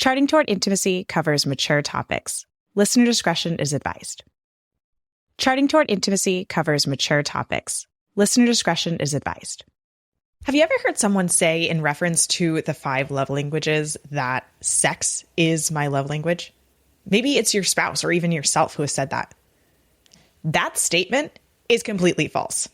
Charting Toward Intimacy covers mature topics. Listener discretion is advised. Charting Toward Intimacy covers mature topics. Listener discretion is advised. Have you ever heard someone say in reference to the 5 love languages that sex is my love language? Maybe it's your spouse or even yourself who has said that. That statement is completely false.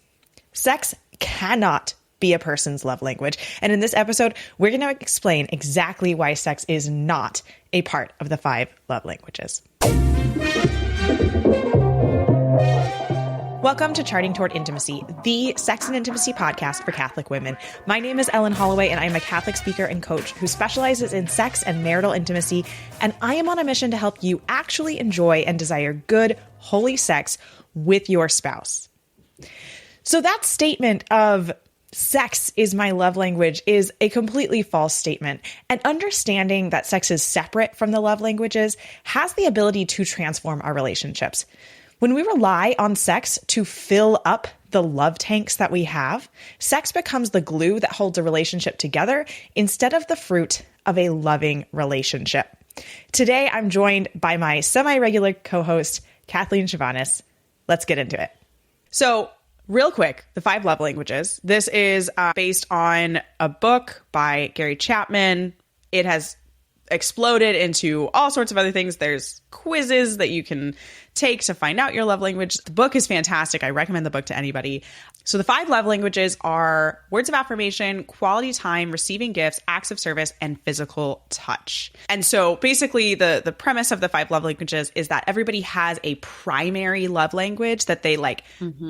Sex cannot be a person's love language. And in this episode, we're going to explain exactly why sex is not a part of the 5 love languages. Welcome to Charting Toward Intimacy, the sex and intimacy podcast for Catholic women. My name is Ellen Holloway, and I'm a Catholic speaker and coach who specializes in sex and marital intimacy. And I am on a mission to help you actually enjoy and desire good, holy sex with your spouse. So that statement of sex is my love language is a completely false statement. And understanding that sex is separate from the love languages has the ability to transform our relationships. When we rely on sex to fill up the love tanks that we have, sex becomes the glue that holds a relationship together instead of the fruit of a loving relationship. Today, I'm joined by my semi-regular co-host, Kathleen and Ellen. Let's get into it. So, real quick, the 5 love languages. This is based on a book by Gary Chapman. It has exploded into all sorts of other things. There's quizzes that you can take to find out your love language. The book is fantastic. I recommend the book to anybody. So the 5 love languages are words of affirmation, quality time, receiving gifts, acts of service, and physical touch. And so basically the premise of the 5 love languages is that everybody has a primary love language that they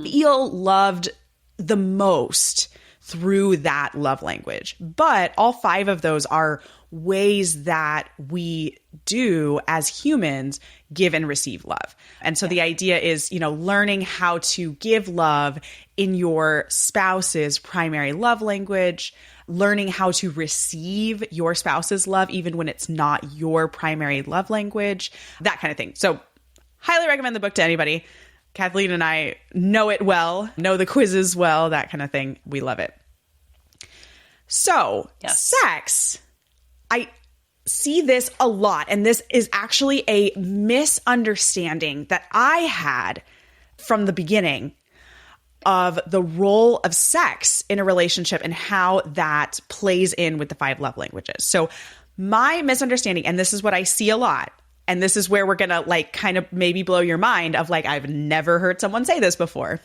feel loved the most through that love language. But all 5 of those are ways that we do as humans give and receive love. And so the idea is, learning how to give love in your spouse's primary love language, learning how to receive your spouse's love even when it's not your primary love language, that kind of thing. So highly recommend the book to anybody. Kathleen and I know it well, know the quizzes well, that kind of thing. We love it. So, Sex, I see this a lot, and this is actually a misunderstanding that I had from the beginning of the role of sex in a relationship and how that plays in with the 5 love languages. So my misunderstanding, and this is what I see a lot, and this is where we're going to kind of maybe blow your mind of I've never heard someone say this before.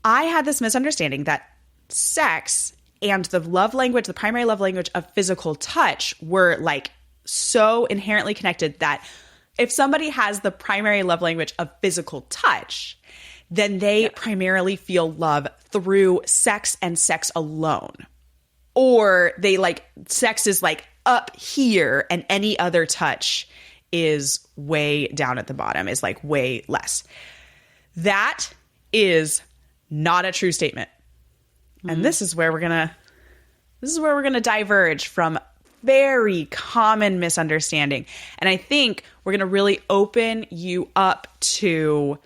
I had this misunderstanding that sex and the love language, the primary love language of physical touch were so inherently connected that if somebody has the primary love language of physical touch, then they primarily feel love through sex and sex alone. Or they sex is up here and any other touch is way down at the bottom, is way less. That is not a true statement. And this is where we're gonna diverge from very common misunderstanding. And I think we're gonna really open you up to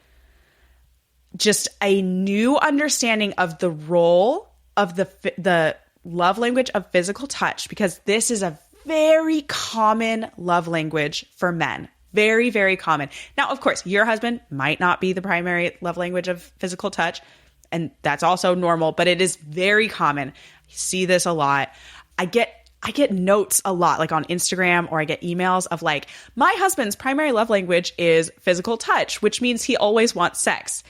just a new understanding of the role of the love language of physical touch, because this is a very common love language for men. Very, very common. Now, of course, your husband might not be the primary love language of physical touch, and that's also normal, but it is very common. I see this a lot. I get notes a lot, on Instagram, or I get emails of my husband's primary love language is physical touch, which means he always wants sex.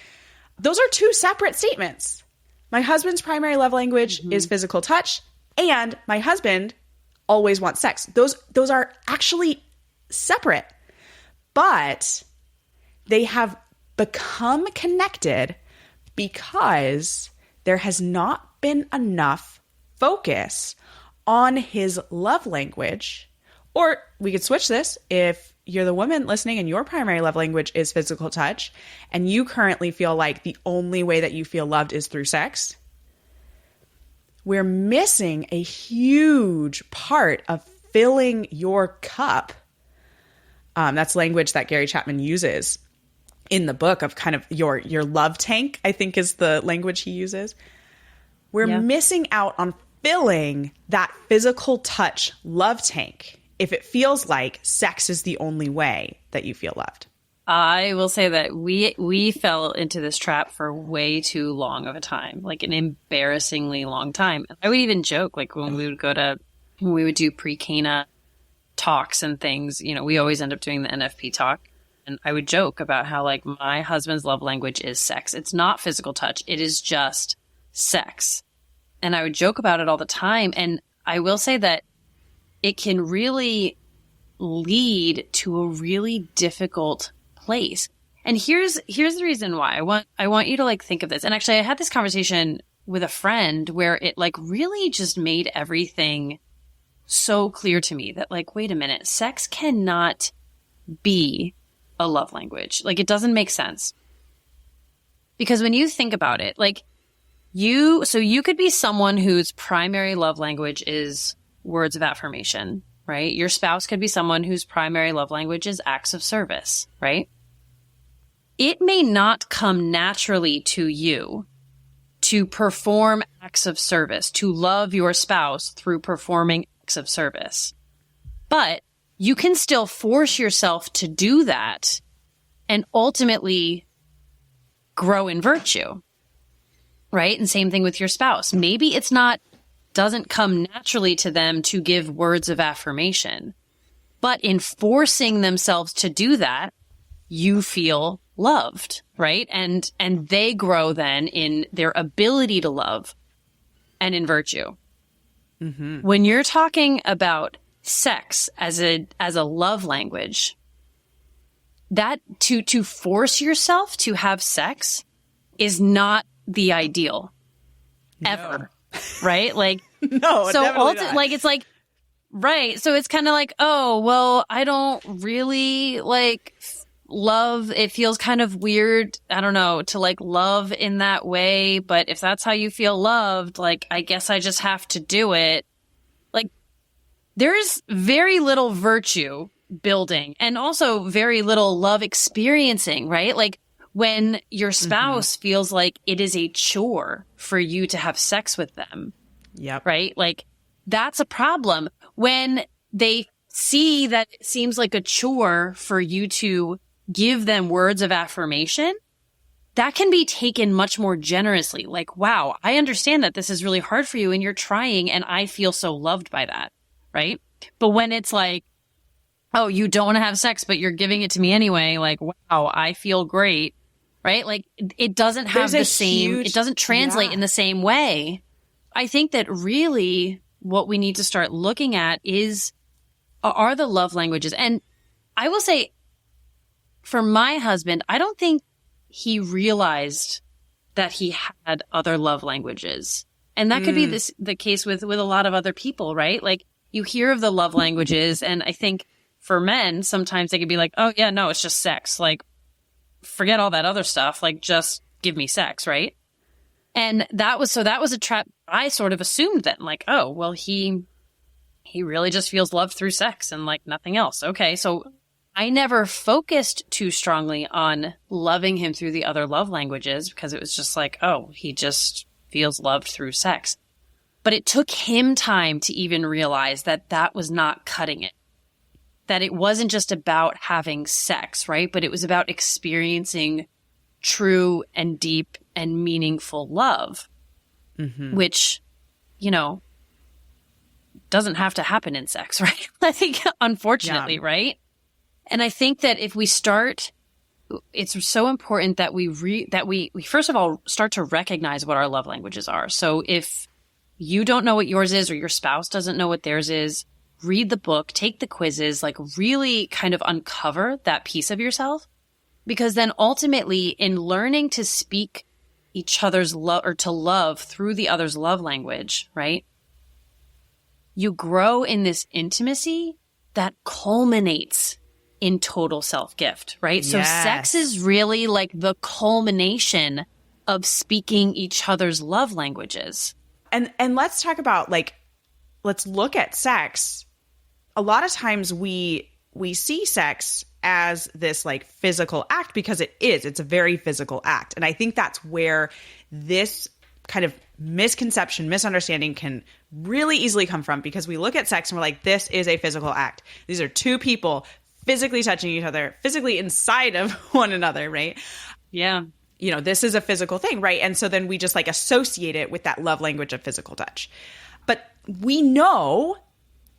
Those are 2 separate statements. My husband's primary love language is physical touch, and my husband always wants sex. Those are actually separate, but they have become connected because there has not been enough focus on his love language. Or we could switch this. If you're the woman listening and your primary love language is physical touch, and you currently feel like the only way that you feel loved is through sex, we're missing a huge part of filling your cup. That's language that Gary Chapman uses in the book of kind of your love tank, I think is the language he uses. We're missing out on filling that physical touch love tank if it feels like sex is the only way that you feel loved? I will say that we fell into this trap for way too long of a time, like an embarrassingly long time. I would even joke, like when we would do pre-Cana talks and things, you know, we always end up doing the NFP talk. And I would joke about how like my husband's love language is sex. It's not physical touch. It is just sex. And I would joke about it all the time. And I will say that it can really lead to a really difficult place. And here's the reason why I want you to like think of this. And actually I had this conversation with a friend where it like really just made everything so clear to me that like, wait a minute, sex cannot be a love language. Like it doesn't make sense. Because when you think about it, like you could be someone whose primary love language is words of affirmation, right? Your spouse could be someone whose primary love language is acts of service, right? It may not come naturally to you to perform acts of service, to love your spouse through performing acts of service. But you can still force yourself to do that and ultimately grow in virtue, right? And same thing with your spouse. Maybe doesn't come naturally to them to give words of affirmation, but in forcing themselves to do that, you feel loved, right? And they grow then in their ability to love and in virtue. Mm-hmm. When you're talking about sex as a love language, that to force yourself to have sex is not the ideal ever, right? Like, no, so not. it's like, right. So it's kind of like, oh, well, I don't really like love. It feels kind of weird. I don't know, to like love in that way. But if that's how you feel loved, like, I guess I just have to do it. Like there's very little virtue building and also very little love experiencing, right? Like when your spouse feels like it is a chore for you to have sex with them. Yep. Right? Like that's a problem. When they see that it seems like a chore for you to give them words of affirmation, that can be taken much more generously. Like, wow, I understand that this is really hard for you and you're trying and I feel so loved by that. Right? But when it's like, oh, you don't want to have sex, but you're giving it to me anyway. Like, wow, I feel great. Right? Like it doesn't have the same, it doesn't translate in the same way. I think that really what we need to start looking at are the love languages. And I will say for my husband, I don't think he realized that he had other love languages. And that could be the case with a lot of other people, right? Like you hear of the love languages. And I think for men, sometimes they could be like, oh yeah, no, it's just sex. Like forget all that other stuff. Like just give me sex. Right. And that was a trap. I sort of assumed then like, oh, well, he really just feels loved through sex and like nothing else. Okay. So I never focused too strongly on loving him through the other love languages because it was just like, oh, he just feels loved through sex. But it took him time to even realize that that was not cutting it. That it wasn't just about having sex, right? But it was about experiencing true and deep and meaningful love, which, you know, doesn't have to happen in sex, right? I think, unfortunately, right? And I think that if we start, it's so important that we first of all start to recognize what our love languages are. So if you don't know what yours is or your spouse doesn't know what theirs is, read the book, take the quizzes, like really kind of uncover that piece of yourself. Because then ultimately in learning to speak each other's love or to love through the other's love language, right? You grow in this intimacy that culminates in total self-gift, right? Yes. So sex is really like the culmination of speaking each other's love languages. And let's talk about let's look at sex. A lot of times we see sex as this like physical act because it's a very physical act. And I think that's where this kind of misunderstanding can really easily come from, because we look at sex and we're like, this is a physical act. These are two people physically touching each other, physically inside of one another, right? Yeah. You know, this is a physical thing, right? And so then we just like associate it with that love language of physical touch. But we know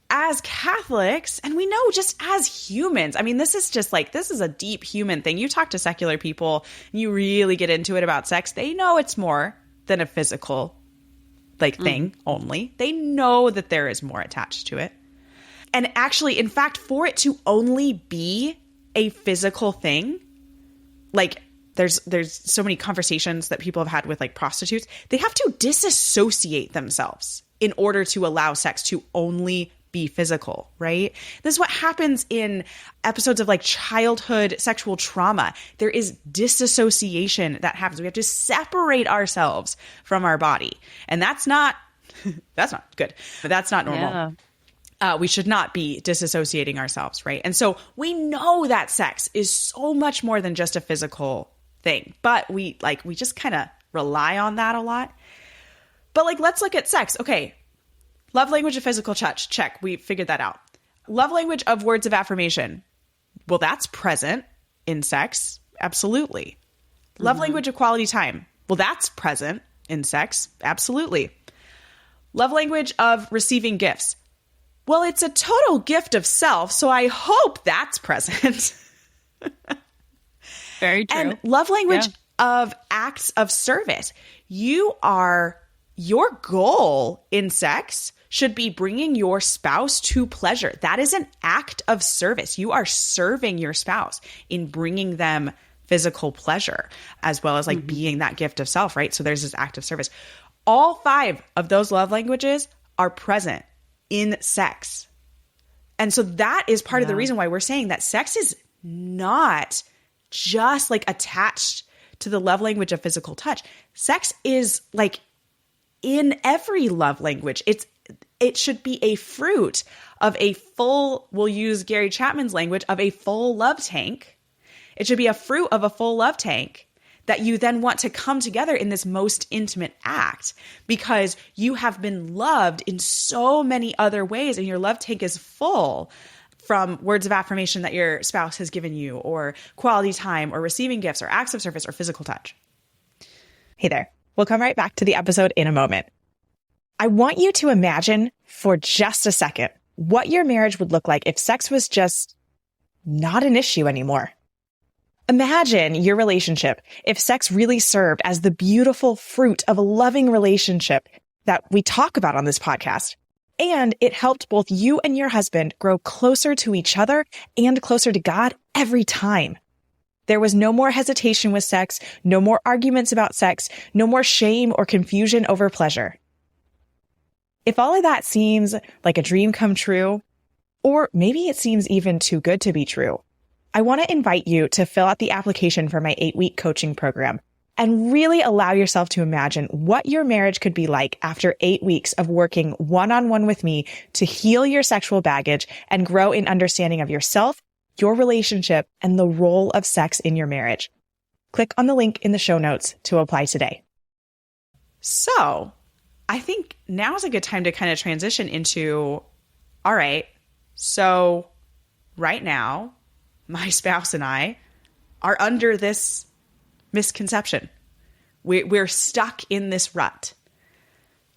as Catholics, and we know just as humans, I mean, this is just like, this is a deep human thing. You talk to secular people, and you really get into it about sex, they know it's more than a physical like thing only. They know that there is more attached to it. And actually, in fact, for it to only be a physical thing, like there's so many conversations that people have had with like prostitutes, they have to disassociate themselves in order to allow sex to only be physical, right? This is what happens in episodes of like childhood sexual trauma. There is disassociation that happens. We have to separate ourselves from our body. And that's not good. That's not normal. Yeah. We should not be disassociating ourselves, right? And so we know that sex is so much more than just a physical thing, but we just kind of rely on that a lot. But like, let's look at sex. Okay. Love language of physical touch. Check. We figured that out. Love language of words of affirmation. Well, that's present in sex. Absolutely. Love language of quality time. Well, that's present in sex. Absolutely. Love language of receiving gifts. Well, it's a total gift of self, so I hope that's present. Very true. And love language of acts of service. Your goal in sex should be bringing your spouse to pleasure. That is an act of service. You are serving your spouse in bringing them physical pleasure, as well as like being that gift of self, right? So there's this act of service. All 5 of those love languages are present in sex. And so that is part of the reason why we're saying that sex is not just like attached to the love language of physical touch. Sex is like in every love language. It should be a fruit of a full, we'll use Gary Chapman's language, of a full love tank. It should be a fruit of a full love tank that you then want to come together in this most intimate act, because you have been loved in so many other ways and your love tank is full from words of affirmation that your spouse has given you, or quality time, or receiving gifts, or acts of service, or physical touch. Hey there. We'll come right back to the episode in a moment. I want you to imagine for just a second what your marriage would look like if sex was just not an issue anymore. Imagine your relationship if sex really served as the beautiful fruit of a loving relationship that we talk about on this podcast, and it helped both you and your husband grow closer to each other and closer to God every time. There was no more hesitation with sex, no more arguments about sex, no more shame or confusion over pleasure. If all of that seems like a dream come true, or maybe it seems even too good to be true, I want to invite you to fill out the application for my 8-week coaching program and really allow yourself to imagine what your marriage could be like after 8 weeks of working one-on-one with me to heal your sexual baggage and grow in understanding of yourself, your relationship, and the role of sex in your marriage. Click on the link in the show notes to apply today. So, I think now is a good time to kind of transition into, all right, so right now, my spouse and I are under this misconception. We're stuck in this rut.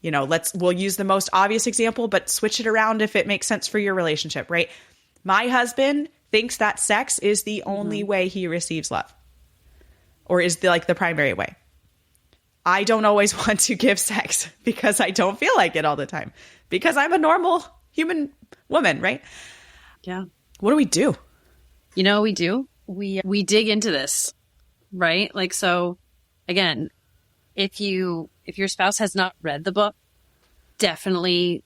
You know, we'll use the most obvious example, but switch it around if it makes sense for your relationship, right? My husband thinks that sex is the only way he receives love, or is the primary way. I don't always want to give sex because I don't feel like it all the time, because I'm a normal human woman, right? Yeah. What do we do? You know what we do? We dig into this, right? Like, so again, if your spouse has not read the book, definitely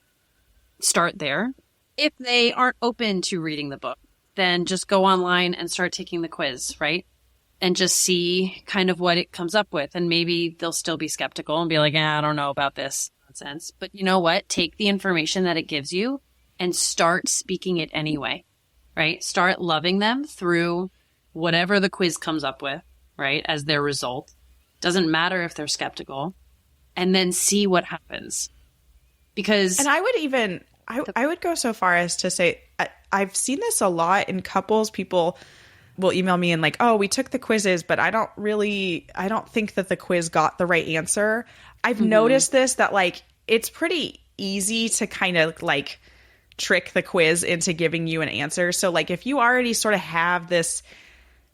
start there. If they aren't open to reading the book, then just go online and start taking the quiz, right? And just see kind of what it comes up with. And maybe they'll still be skeptical and be like, I don't know about this nonsense. But you know what? Take the information that it gives you and start speaking it anyway, right? Start loving them through whatever the quiz comes up with, right? As their result. Doesn't matter if they're skeptical. And then see what happens. Because And I would even, I would go so far as to say, I've seen this a lot in couples. People will email me and like, oh, we took the quizzes, but I don't think that the quiz got the right answer. I've noticed this, that like, it's pretty easy to kind of like trick the quiz into giving you an answer. So like, if you already sort of have this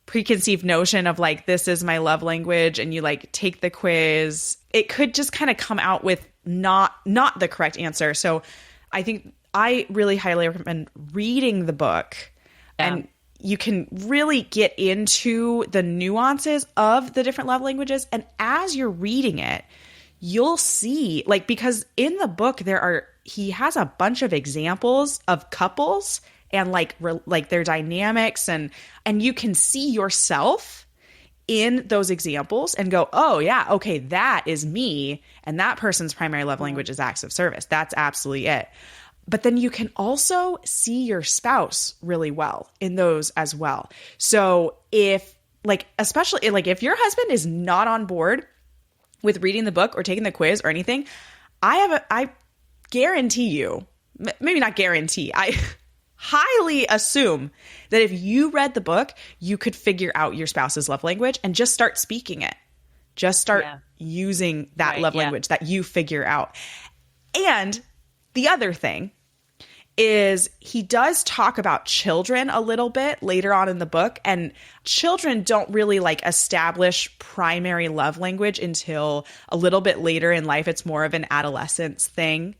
preconceived notion of like, this is my love language, and you like take the quiz, it could just kind of come out with not the correct answer. So I think I really highly recommend reading the book, and you can really get into the nuances of the different love languages. And as you're reading it, you'll see, like, because in the book he has a bunch of examples of couples and like their dynamics, and you can see yourself in those examples and go, oh yeah, okay, that is me, and that person's primary love language is acts of service. That's absolutely it. But then you can also see your spouse really well in those as well. So if like, especially like if your husband is not on board with reading the book or taking the quiz or anything, I guarantee you, maybe not guarantee, I highly assume that if you read the book, you could figure out your spouse's love language and just start speaking it. Just start using that love language that you figure out. And the other thing is he does talk about children a little bit later on in the book, and children don't really like establish primary love language until a little bit later in life. It's more of an adolescence thing.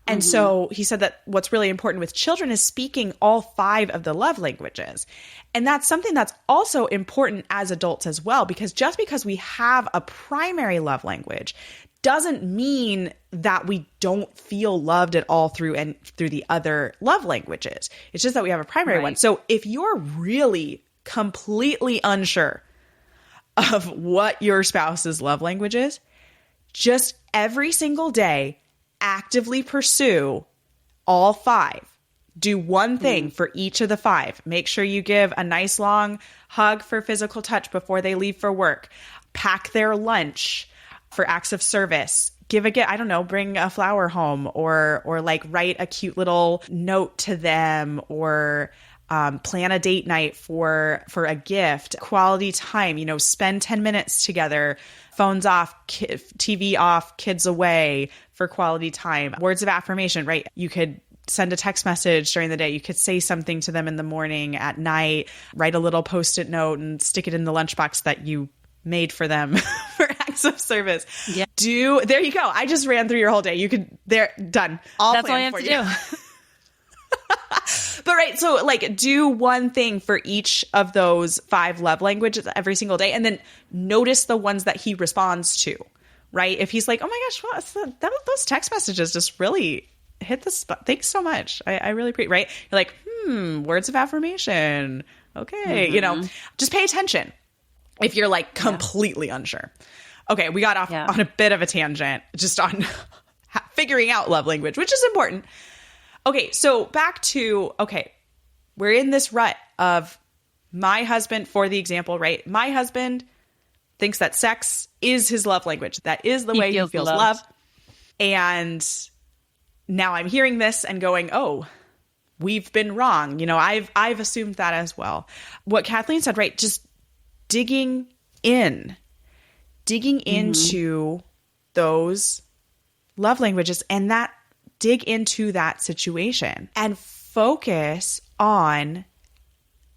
And so he said that what's really important with children is speaking all 5 of the love languages. And that's something that's also important as adults as well, because just because we have a primary love language doesn't mean that we don't feel loved at all through the other love languages. It's just that we have a primary one. So if you're really completely unsure of what your spouse's love language is, just every single day, actively pursue all 5. Do one thing for each of the 5. Make sure you give a nice long hug for physical touch before they leave for work. Pack their lunch for acts of service. Give a gift, I don't know, bring a flower home, or like write a cute little note to them, or plan a date night for a gift. Quality time, spend 10 minutes together, phones off, TV off, kids away for quality time. Words of affirmation, right? You could send a text message during the day. You could say something to them in the morning, at night, write a little Post-it note and stick it in the lunchbox that you made for them for acts of service. Yeah. There you go. I just ran through your whole day. Done. That's all you have to do. But right, so like do one thing for each of those 5 love languages every single day, and then notice the ones that he responds to, right? If he's like, oh my gosh, those text messages just really hit the spot. Thanks so much. I really appreciate, right? You're like, words of affirmation. Okay. Just pay attention if you're like completely unsure. Okay. We got off on a bit of a tangent just on figuring out love language, which is important. Okay, so back to, we're in this rut of my husband, for the example, right? My husband thinks that sex is his love language. That is the way he feels love. And now I'm hearing this and going, oh, we've been wrong. I've assumed that as well. What Kathleen said, right? Just digging into those love languages, and that dig into that situation and focus on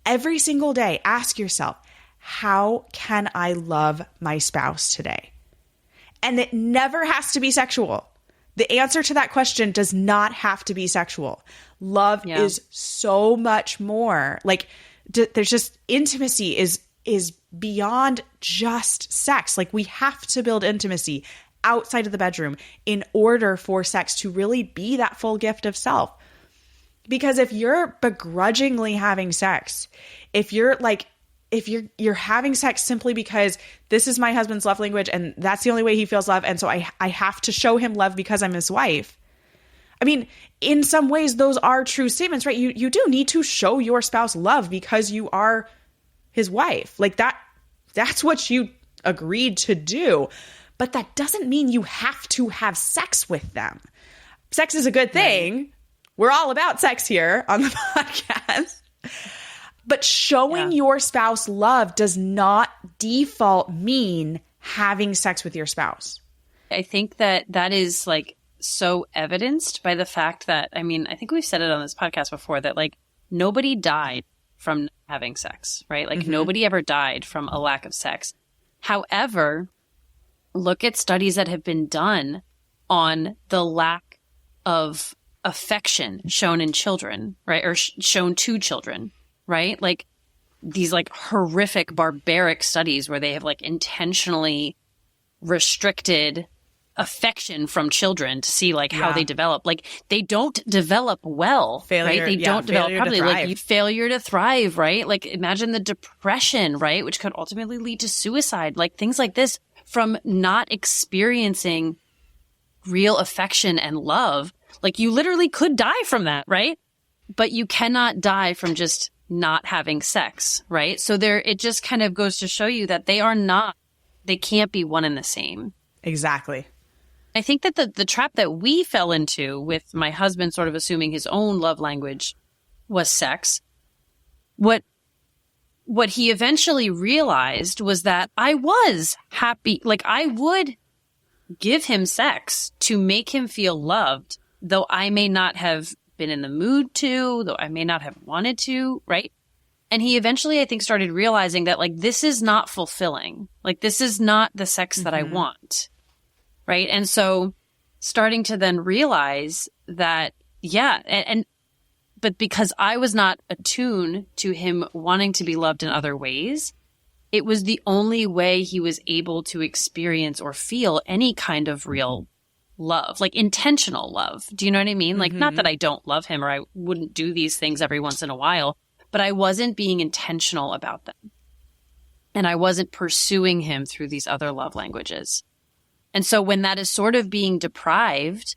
every single day. Ask yourself, how can I love my spouse today? And it never has to be sexual. The answer to that question does not have to be sexual. Love is so much more. Like there's just intimacy is beyond just sex. Like we have to build intimacy outside of the bedroom in order for sex to really be that full gift of self. Because if you're begrudgingly having sex, if you're having sex simply because this is my husband's love language and that's the only way he feels love, and so I have to show him love because I'm his wife. I mean, in some ways, those are true statements, right? You do need to show your spouse love because you are his wife. Like that's what you agreed to do. But that doesn't mean you have to have sex with them. sex is a good thing. Right. We're all about sex here on the podcast. But showing your spouse love does not default mean having sex with your spouse. I think that is like so evidenced by the fact that, I mean, I think we've said it on this podcast before that like nobody died from having sex, right? Like nobody ever died from a lack of sex. However, look at studies that have been done on the lack of affection shown in children, right? Or shown to children, right? Like these like horrific, barbaric studies where they have like intentionally restricted affection from children to see like how they develop. Like they don't develop well, right? They don't develop properly. Like failure to thrive, right? Like imagine the depression, right? Which could ultimately lead to suicide. Like things like this from not experiencing real affection and love. Like you literally could die from that, right? But you cannot die from just not having sex, right? So it just kind of goes to show you that they can't be one and the same. Exactly. I think that the trap that we fell into with my husband sort of assuming his own love language was sex, what he eventually realized was that I was happy. Like I would give him sex to make him feel loved, though I may not have been in the mood to, though I may not have wanted to, right? And he eventually, I think, started realizing that like this is not fulfilling. Like this is not the sex that I want. Right. And so starting to then realize that, but because I was not attuned to him wanting to be loved in other ways, it was the only way he was able to experience or feel any kind of real love, like intentional love. Do you know what I mean? Like, not that I don't love him or I wouldn't do these things every once in a while, but I wasn't being intentional about them. And I wasn't pursuing him through these other love languages. And so when that is sort of being deprived,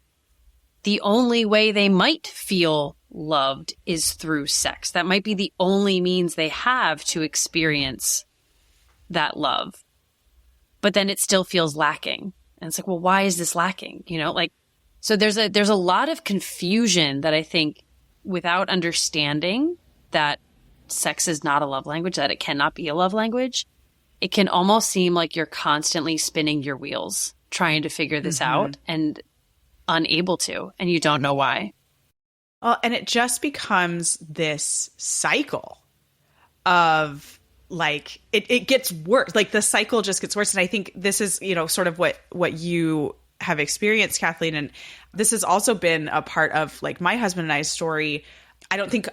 the only way they might feel loved is through sex. That might be the only means they have to experience that love. But then it still feels lacking. And it's like, well, why is this lacking? You know, like, so there's a lot of confusion that I think without understanding that sex is not a love language, that it cannot be a love language, it can almost seem like you're constantly spinning your wheels trying to figure this out and unable to, and you don't know why. Well, and it just becomes this cycle of like, it gets worse. Like the cycle just gets worse. And I think this is, you know, sort of what you have experienced, Kathleen. And this has also been a part of like my husband and I's story. I don't think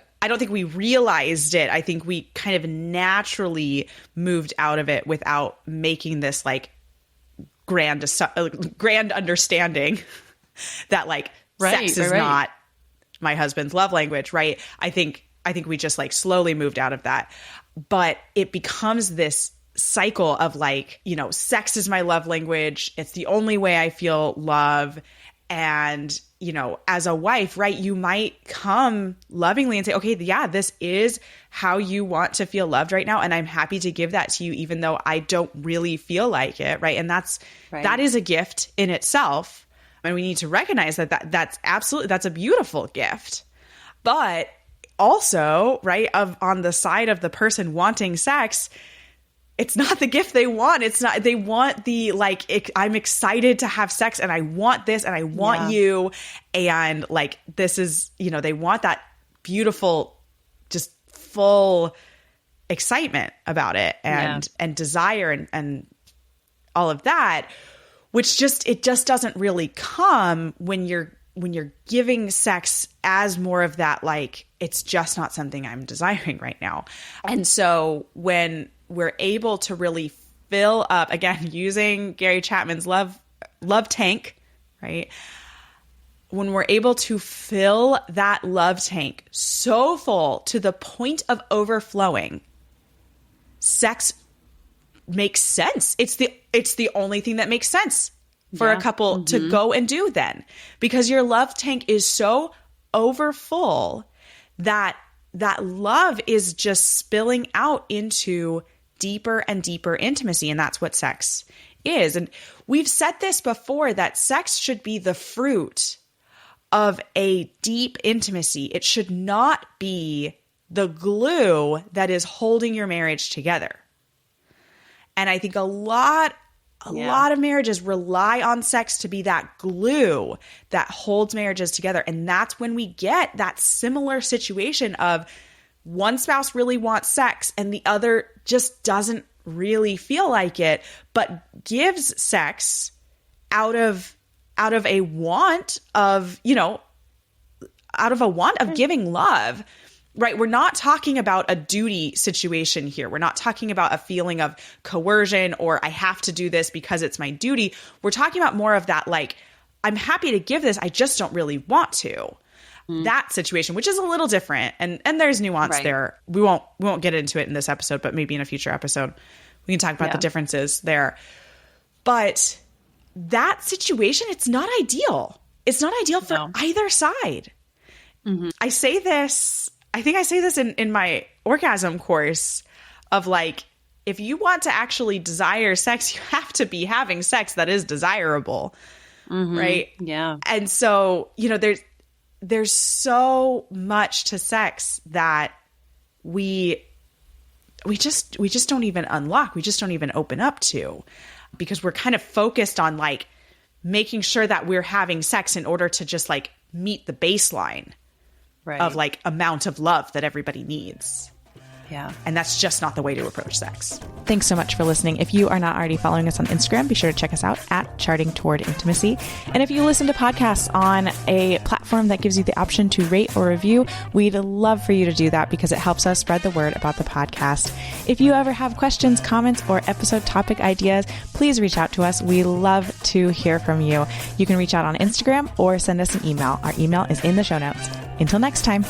we realized it. I think we kind of naturally moved out of it without making this like grand understanding that like sex is not my husband's love language, right? I think we just like slowly moved out of that. But it becomes this cycle of like, you know, sex is my love language. It's the only way I feel love. And, you know, as a wife, right, you might come lovingly and say, okay, yeah, this is how you want to feel loved right now. And I'm happy to give that to you, even though I don't really feel like it. Right. And that is a gift in itself. And we need to recognize that's a beautiful gift. But also, right, on the side of the person wanting sex, it's not the gift they want. It's not, they want the like, I'm excited to have sex and I want this and I want you. And like, this is, you know, they want that beautiful, just full excitement about it and desire and all of that, which it just doesn't really come when you're giving sex as more of that, like, it's just not something I'm desiring right now. And so when we're able to really fill up, again, using Gary Chapman's love tank, right? When we're able to fill that love tank so full to the point of overflowing, sex makes sense. It's the only thing that makes sense for a couple to go and do then, because your love tank is so overfull that love is just spilling out into deeper and deeper intimacy. And that's what sex is. And we've said this before, that sex should be the fruit of a deep intimacy. It should not be the glue that is holding your marriage together. And I think a lot of marriages rely on sex to be that glue that holds marriages together. And that's when we get that similar situation of one spouse really wants sex and the other just doesn't really feel like it, but gives sex out of a want of, giving love. Right. We're not talking about a duty situation here. We're not talking about a feeling of coercion or I have to do this because it's my duty. We're talking about more of that, like, I'm happy to give this. I just don't really want to. That situation, which is a little different. And there's nuance there. We won't get into it in this episode, but maybe in a future episode, we can talk about the differences there. But that situation, it's not ideal. It's not ideal for either side. Mm-hmm. I think I say this in my orgasm course of like, if you want to actually desire sex, you have to be having sex that is desirable. Mm-hmm. Right. Yeah. And so, there's so much to sex that we just don't even unlock. We just don't even open up to, because we're kind of focused on like making sure that we're having sex in order to just like meet the baseline of like amount of love that everybody needs. Yeah. And that's just not the way to approach sex. Thanks so much for listening. If you are not already following us on Instagram, be sure to check us out at Charting Toward Intimacy. And if you listen to podcasts on a platform that gives you the option to rate or review, we'd love for you to do that because it helps us spread the word about the podcast. If you ever have questions, comments, or episode topic ideas, please reach out to us. We love to hear from you. You can reach out on Instagram or send us an email. Our email is in the show notes. Until next time.